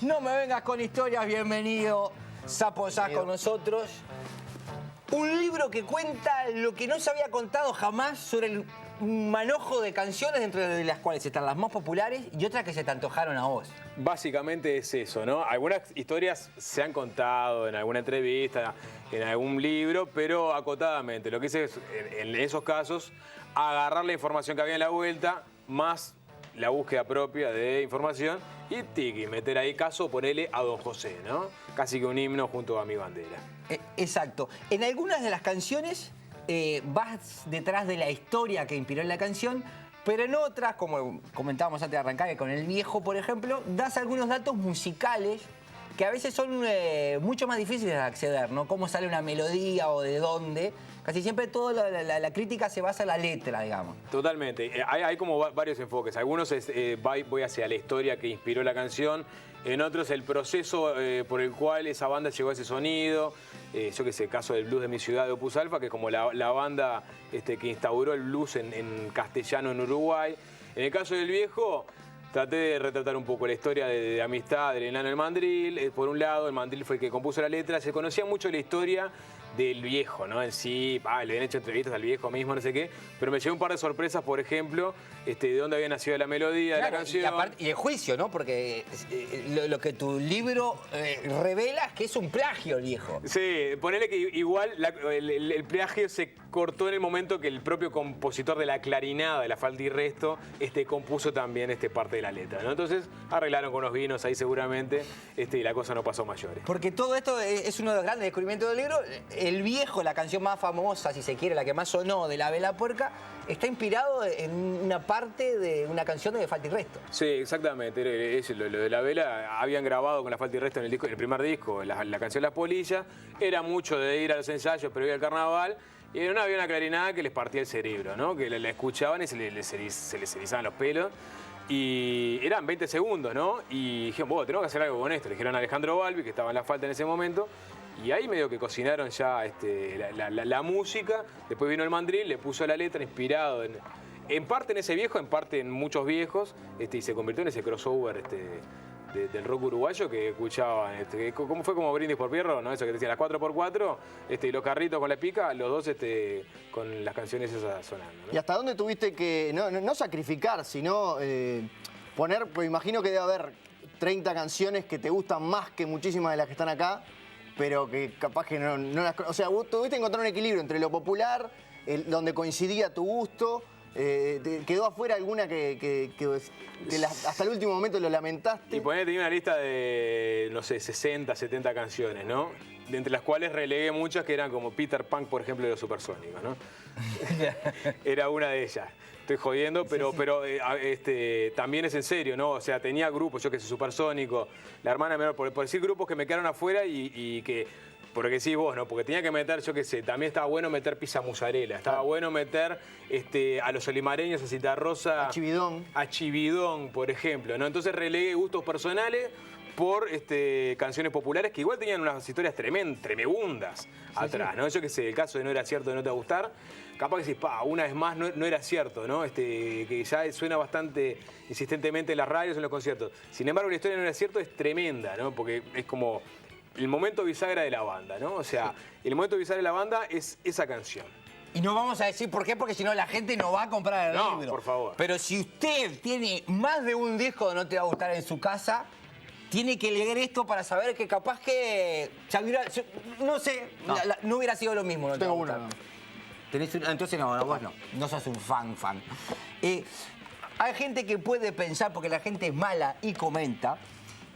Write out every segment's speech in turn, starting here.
No me vengas con historias, bienvenido Sapo Sá con nosotros. Un libro que cuenta lo que no se había contado jamás sobre el manojo de canciones, dentro de las cuales están las más populares y otras que se te antojaron a vos. Básicamente es eso, ¿no? Algunas historias se han contado en alguna entrevista, en algún libro, pero acotadamente. Lo que hice es, en esos casos, agarrar la información que había en la vuelta, más la búsqueda propia de información y tiki, meter ahí caso, ponerle a Don José, ¿no? Casi que un himno junto a mi bandera. Exacto. En algunas de las canciones vas detrás de la historia que inspiró la canción, pero en otras, como comentábamos antes de arrancar, que con El Viejo, por ejemplo, das algunos datos musicales que a veces son mucho más difíciles de acceder, ¿no? Cómo sale una melodía o de dónde. Casi siempre toda la crítica se basa en la letra, digamos. Totalmente. Hay como varios enfoques. Algunos voy hacia la historia que inspiró la canción. En otros el proceso por el cual esa banda llegó a ese sonido. Yo qué sé, el caso del blues de mi ciudad de Opus Alfa, que es como la banda que instauró el blues en castellano en Uruguay. En el caso del Viejo, traté de retratar un poco la historia de amistad del enano El Mandril. Por un lado, El Mandril fue el que compuso la letra. Se conocía mucho la historia del Viejo, ¿no? En sí, le habían hecho entrevistas al Viejo mismo, no sé qué. Pero me llevé un par de sorpresas, por ejemplo, de dónde había nacido la melodía, claro, de la canción. Y el juicio, ¿no? Porque lo que tu libro revela es que es un plagio, El Viejo. Sí, ponele que igual el plagio se cortó en el momento que el propio compositor de la clarinada, de La Falta y Resto, compuso también parte de la letra, ¿no? Entonces arreglaron con unos vinos ahí seguramente y la cosa no pasó a mayores. Porque todo esto es uno de los grandes descubrimientos del libro. El Viejo, la canción más famosa, si se quiere, la que más sonó de La Vela Puerca, está inspirado en una parte de una canción de Falta y Resto. Sí, exactamente. Lo de La Vela, habían grabado con La Falta y Resto en el primer disco, la canción Las Polillas. Era mucho de ir a los ensayos previo al carnaval. Y había una clarinada que les partía el cerebro, ¿no? Que la escuchaban y se les erizaban los pelos. Y eran 20 segundos, ¿no? Y dijeron, bueno, tenemos que hacer algo con esto. Le dijeron a Alejandro Balbi, que estaba en La Falta en ese momento. Y ahí medio que cocinaron ya la música. Después vino El Mandril, le puso la letra inspirado en parte en ese Viejo, en parte en muchos viejos. Y se convirtió en ese crossover del rock uruguayo que escuchaban. ¿Cómo fue como Brindis por Fierro? ¿No? Eso que decían las 4x4, y los carritos con la pica, los dos con las canciones esas sonando, ¿no? ¿Y hasta dónde tuviste que, no sacrificar, sino poner, pues imagino que debe haber 30 canciones que te gustan más que muchísimas de las que están acá, pero que capaz que no las... O sea, vos tuviste que encontrar un equilibrio entre lo popular, donde coincidía tu gusto. ¿Quedó afuera alguna que hasta el último momento lo lamentaste? Y tenía una lista de, no sé, 60, 70 canciones, ¿no? De entre las cuales relegué muchas que eran como Peter Pan, por ejemplo, de los Supersónicos, ¿no? Era una de ellas. Estoy jodiendo, pero también es en serio, ¿no? O sea, tenía grupos, yo que sé, Supersónico, La Hermana Menor, por decir grupos que me quedaron afuera y que... Porque decís vos, ¿no? Porque tenía que meter, yo qué sé, también estaba bueno meter Pizza Mozzarella, estaba bueno meter a los olimareños, a Citarrosa... A Chividón, por ejemplo, ¿no? Entonces relegué gustos personales por canciones populares que igual tenían unas historias tremebundas atrás, ¿no? Yo qué sé, el caso de No era cierto de No te va a gustar, capaz que decís, una vez más, no era cierto, ¿no? Que ya suena bastante insistentemente en las radios, en los conciertos. Sin embargo, la historia de No era cierto es tremenda, ¿no? Porque es como... el momento bisagra de la banda, ¿no? O sea, el momento bisagra de la banda es esa canción. Y no vamos a decir por qué, porque si no la gente no va a comprar el libro. No, por favor. Pero si usted tiene más de un disco de No te va a gustar en su casa, tiene que leer esto para saber que capaz que... no sé, no hubiera sido lo mismo. No tengo una. Entonces no, vos no sos un fan. Hay gente que puede pensar, porque la gente es mala y comenta,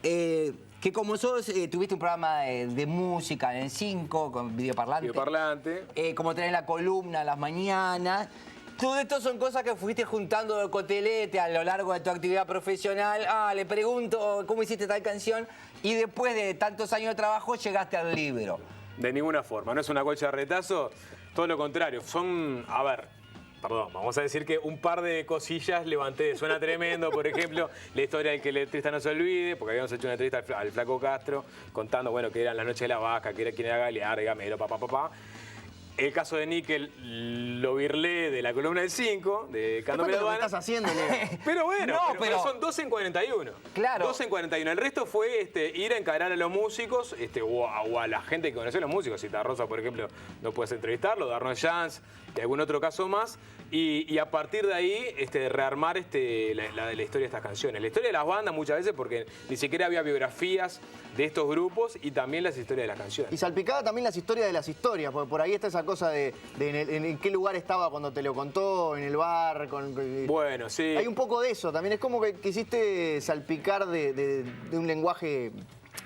que como sos, tuviste un programa de música en 5 con Videoparlante. Como tenés la columna a las mañanas. Todo esto son cosas que fuiste juntando de cotelete a lo largo de tu actividad profesional. Le pregunto cómo hiciste tal canción. Y después de tantos años de trabajo llegaste al libro. De ninguna forma, no es una colcha de retazo. Todo lo contrario, vamos a decir que un par de cosillas levanté. Suena tremendo, por ejemplo, la historia del que el letrista no se olvide, porque habíamos hecho una entrevista al Flaco Castro, contando, bueno, que eran las noches de la vaca, que era quien era Galear, Gamero, papá. El caso de Níquel lo birlé de la columna del 5, de Candombe ¿Qué Aduana. estás haciendo, Leo? Pero bueno, No, pero son 12 en 41. Claro. 12 en 41. El resto fue ir a encarar a los músicos o a la gente que conoció a los músicos. Citarrosa, por ejemplo, no puedes entrevistarlo, Darnold Jans, de algún otro caso más. Y a partir de ahí rearmar la historia de estas canciones. La historia de las bandas muchas veces porque ni siquiera había biografías de estos grupos y también las historias de las canciones. Y salpicaba también las historias de las historias, porque por ahí está esa cosa de en qué lugar estaba cuando te lo contó, en el bar. Bueno, sí. Hay un poco de eso también. Es como que quisiste salpicar de un lenguaje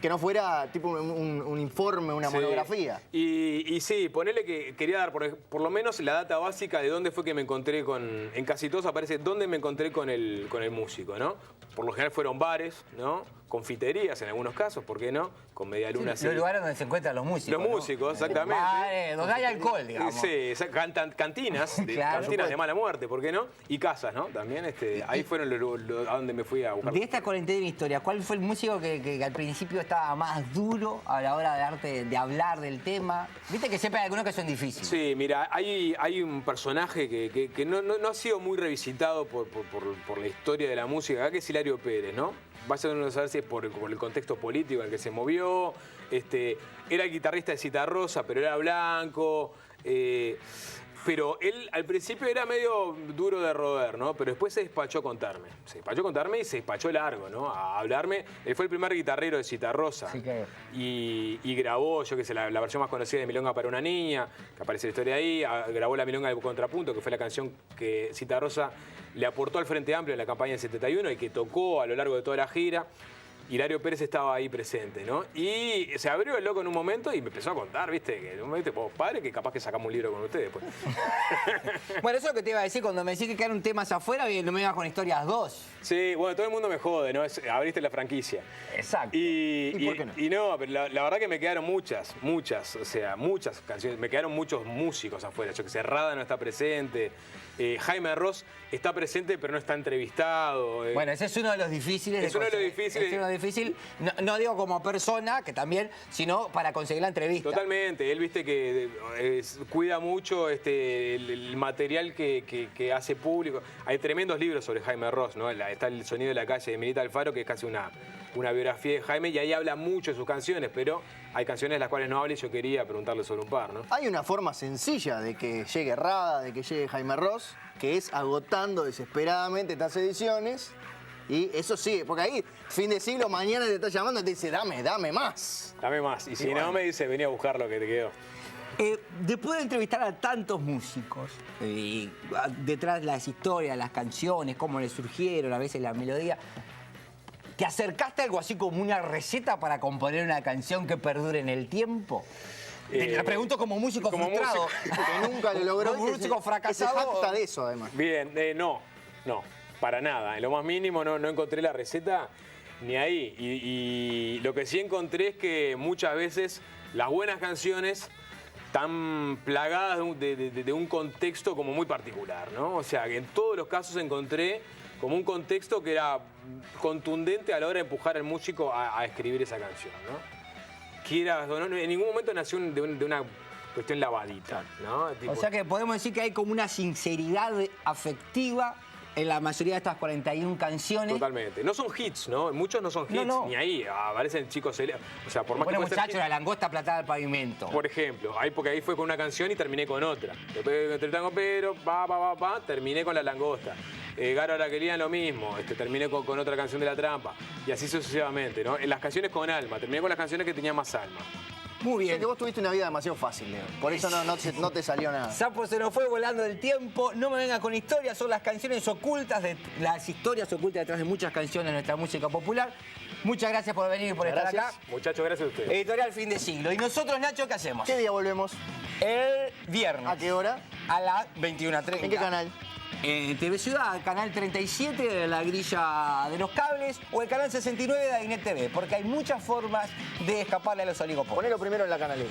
que no fuera tipo un informe, una Sí. monografía. Y sí, ponele que quería dar por lo menos la data básica de dónde fue que me encontré con... En casi todos aparece dónde me encontré con el músico, ¿no? Por lo general fueron bares, ¿no? Confiterías en algunos casos, ¿por qué no? Con medialunas. Sí, los lugares donde se encuentran los músicos. Los músicos, exactamente. Bares, donde hay alcohol, digamos. Sí, cantinas, Claro. cantinas de mala muerte, ¿por qué no? Y casas, ¿no? También ahí fueron a donde me fui a buscar. De esta 41 historia, ¿cuál fue el músico que al principio estaba más duro a la hora de hablar del tema? Viste que siempre hay algunos que son difíciles. Sí, mira, hay un personaje que no ha sido muy revisitado por la historia de la música, acá que es Hilario Pérez, ¿no? Vaya uno a saber si es por el contexto político en el que se movió. Era el guitarrista de Citarrosa, pero era blanco. Pero él al principio era medio duro de roer, ¿no? Pero después se despachó a contarme. Se despachó a contarme y se despachó largo, ¿no? A hablarme. Él fue el primer guitarrero de Citarrosa. Sí que... Y grabó, yo qué sé, la versión más conocida de Milonga para una niña, que aparece la historia ahí. Grabó la Milonga del Contrapunto, que fue la canción que Citarrosa le aportó al Frente Amplio en la campaña del 71 y que tocó a lo largo de toda la gira. Hilario Pérez estaba ahí presente, ¿no? Y se abrió el loco en un momento y me empezó a contar, ¿viste? Que en un momento, padre, que capaz que sacamos un libro con ustedes después. Bueno, eso es lo que te iba a decir cuando me decís que quedaron temas afuera y no me ibas con historias 2. Sí, bueno, todo el mundo me jode, ¿no? Abriste la franquicia. Exacto. ¿Y por qué no? Y no, pero la verdad que me quedaron muchas, o sea, muchas canciones. Me quedaron muchos músicos afuera. Yo que sé, Rada no está presente. Jaime Ross está presente, pero no está entrevistado. Bueno, ese es uno de los difíciles. Es uno de los difíciles. Es uno difícil, no digo como persona, que también, sino para conseguir la entrevista. Totalmente. Él, viste, que cuida mucho el material que hace público. Hay tremendos libros sobre Jaime Ross, ¿no? Está El sonido de la calle de Milita Alfaro, que es casi una biografía de Jaime, y ahí habla mucho de sus canciones, pero hay canciones de las cuales no habla y yo quería preguntarle sobre un par, ¿no? Hay una forma sencilla de que llegue Rada, de que llegue Jaime Ross, que es agotando desesperadamente estas ediciones. Y eso sí, porque ahí, fin de siglo, mañana te está llamando y te dice, dame más. Dame más. Y si bueno. no, me dice, vení a buscar lo que te quedó. Después de entrevistar a tantos músicos, detrás de las historias, las canciones, cómo les surgieron, a veces la melodía, ¿te acercaste a algo así como una receta para componer una canción que perdure en el tiempo? Te la pregunto como músico como frustrado. Que nunca lo logró. Como músico fracasado. Se jacta de eso, además. Bien, no, para nada. En lo más mínimo no encontré la receta ni ahí. Y lo que sí encontré es que muchas veces las buenas canciones están plagadas de un contexto como muy particular, ¿no? O sea, que en todos los casos encontré como un contexto que era contundente a la hora de empujar al músico a escribir esa canción, ¿no? En ningún momento nació de una cuestión lavadita, ¿no? O sea que podemos decir que hay como una sinceridad afectiva en la mayoría de estas 41 canciones. Totalmente. No son hits, ¿no? Muchos no son hits, No. ni ahí. Aparecen chicos... O sea, por más Bueno, que pueda ser muchacho, la langosta aplatada al pavimento. Por ejemplo, porque ahí fue con una canción y terminé con otra. Después entre el tango pero, terminé con la langosta. Garo Araquelian lo mismo, terminé con otra canción de La Trampa. Y así sucesivamente, ¿no? En las canciones con alma, terminé con las canciones que tenían más alma. Muy O sea bien. que vos tuviste una vida demasiado fácil, Leo. Por eso no te salió nada. Sapo se nos fue volando el tiempo. No me venga con historias, son las canciones ocultas, las historias ocultas detrás de muchas canciones de nuestra música popular. Muchas gracias por venir y por estar Gracias. acá. Muchachos, gracias a ustedes. Editorial Fin de Siglo. Y nosotros, Nacho, ¿qué hacemos? ¿Qué día volvemos? El viernes. ¿A qué hora? A las 21:30. ¿En qué canal? TV Ciudad, canal 37 de la grilla de los cables o el canal 69 de Ainet TV, porque hay muchas formas de escaparle a los oligopólicos. Ponelo primero en la canalera.